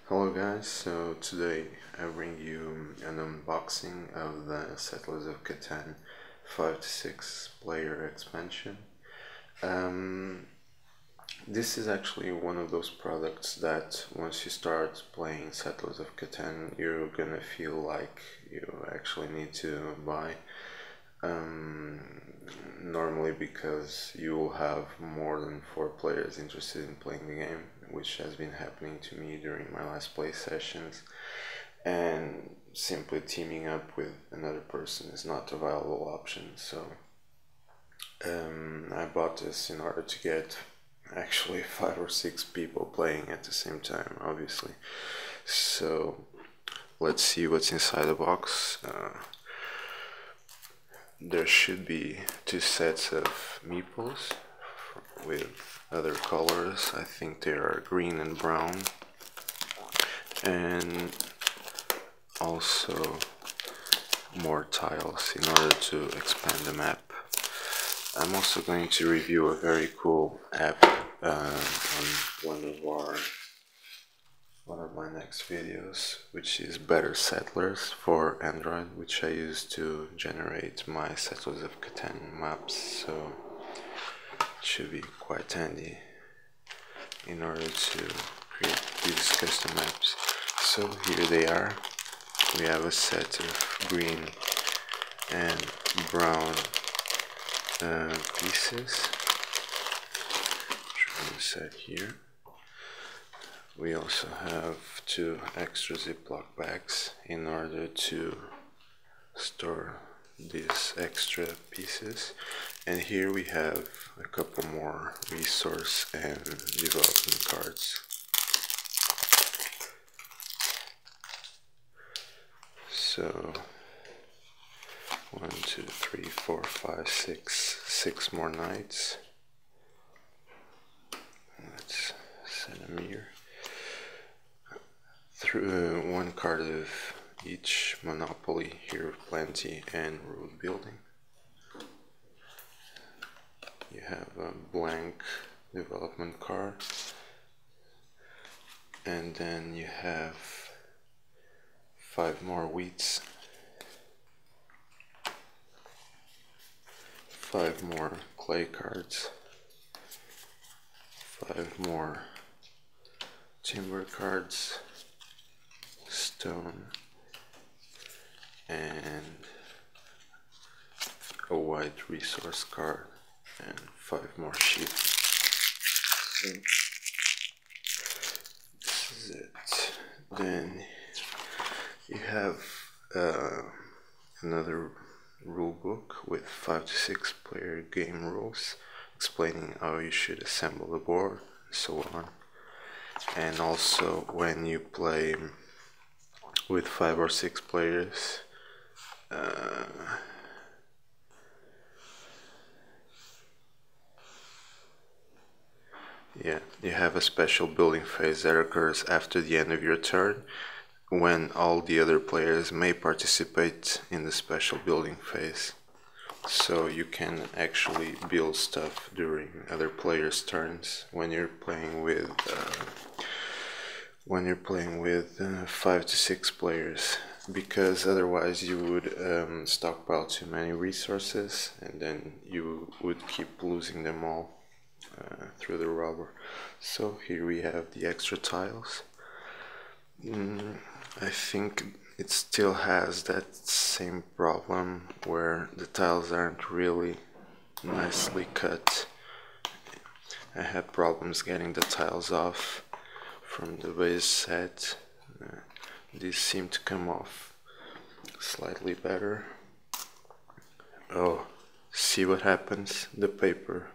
Hello guys, so today I bring you an unboxing of the Settlers of Catan 5 to 6 player expansion. This is actually one of those products that once you start playing Settlers of Catan, you're gonna feel like you actually need to buy. Normally because you will have more than 4 players interested in playing the game, which has been happening to me during my last play sessions, and simply teaming up with another person is not a viable option. So I bought this in order to get actually 5 or 6 people playing at the same time, obviously. So let's see what's inside the box. There should be 2 sets of meeples with other colors. I think they are green and brown, and also more tiles in order to expand the map. I'm also going to review a very cool app on one of my next videos, which is Better Settlers for Android, which I use to generate my Settlers of Catan maps, so it should be quite handy in order to create these custom maps. So here they are. We have a set of green and brown pieces, which we're going to set here. We also have 2 extra Ziploc bags in order to store these extra pieces, and here we have a couple more resource and development cards. So 1, 2, 3, 4, 5, 6 more knights. Let's set them here. Through 1 card of each Monopoly, Here of Plenty, and Road Building. You have a blank development card, and then you have 5 more wheats, 5 more clay cards, 5 more timber cards, stone, and a white resource card, and 5 more sheep. So this is it. Then you have another rule book with 5 to 6 player game rules explaining how you should assemble the board and so on. And also, when you play with 5 or 6 players, you have a special building phase that occurs after the end of your turn, when all the other players may participate in the special building phase. So you can actually build stuff during other players' turns when you're playing with 5 to 6 players, because otherwise you would stockpile too many resources, and then you would keep losing them all through the rubber. So here we have the extra tiles. I think it still has that same problem where the tiles aren't really nicely cut. I had problems getting the tiles off from the base set. These seem to come off slightly better. Oh, see what happens? The paper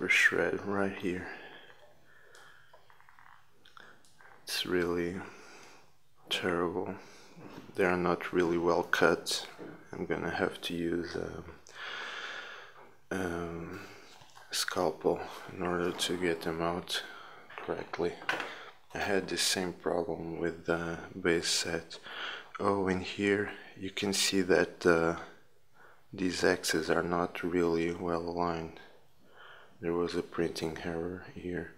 shred right here. It's really terrible. They are not really well cut. I'm gonna have to use a scalpel in order to get them out correctly. I had the same problem with the base set. Oh, in here you can see that these X's are not really well aligned. There was a printing error here.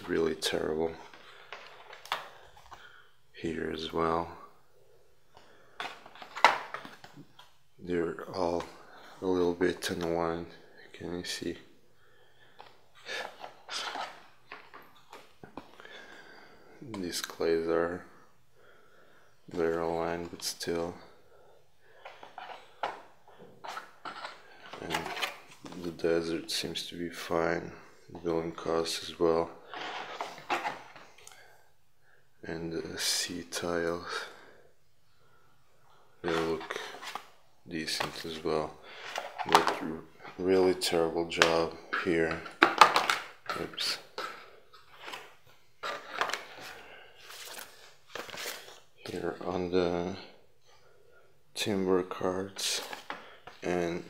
really terrible. Here as well. They're all a little bit unaligned. Can you see? These clays are very aligned, but still. And the desert seems to be fine. Building costs as well. And the sea tiles, they look decent as well. But really terrible job here. Oops. Here on the timber cards, and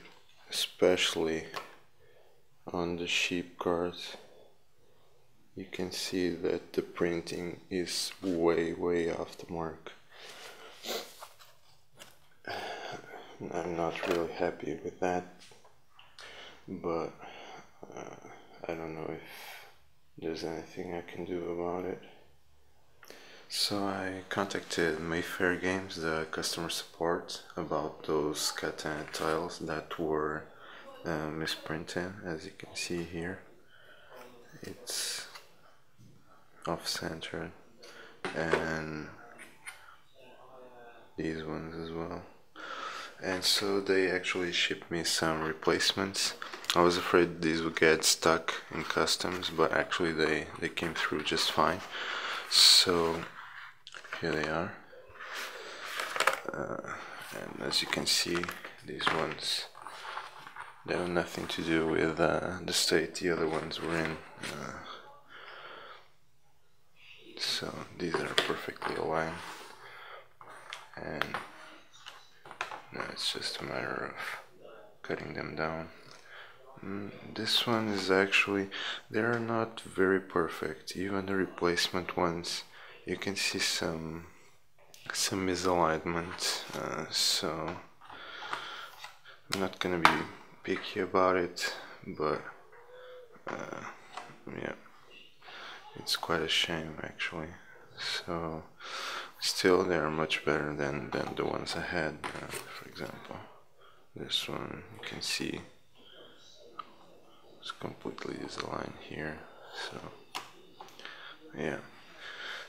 especially on the sheep cards, you can see that the printing is way off the mark. I'm not really happy with that, but I don't know if there's anything I can do about it. So I contacted Mayfair Games, the customer support, about those Catan tiles that were misprinted. As you can see here, it's off-centered, and these ones as well. And so they actually shipped me some replacements. I was afraid these would get stuck in customs, but actually they came through just fine. So here they are. And as you can see, these ones, they have nothing to do with the state the other ones were in. So these are perfectly aligned, and now it's just a matter of cutting them down. This one is actually, they are not very perfect. Even the replacement ones, you can see some misalignment. So I'm not gonna be picky about it, but yeah, it's quite a shame actually. So still, they are much better than the ones I had. For example, this one, you can see it's completely misaligned here. So yeah,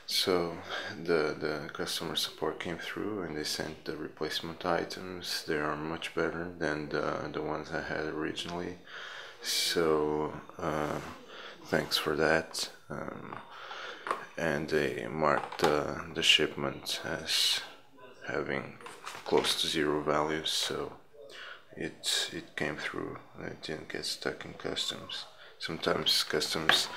so the customer support came through and they sent the replacement items. They are much better than the ones I had originally. So thanks for that. And they marked the shipment as having close to zero values, so it came through. It didn't get stuck in customs. Sometimes customs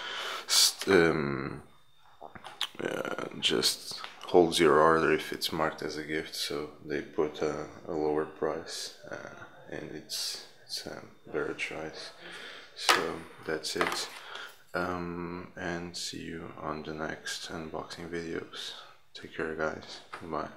just holds your order if it's marked as a gift, so they put a lower price, and it's a better choice. So that's it, and see you on the next unboxing videos. Take care, guys. Bye.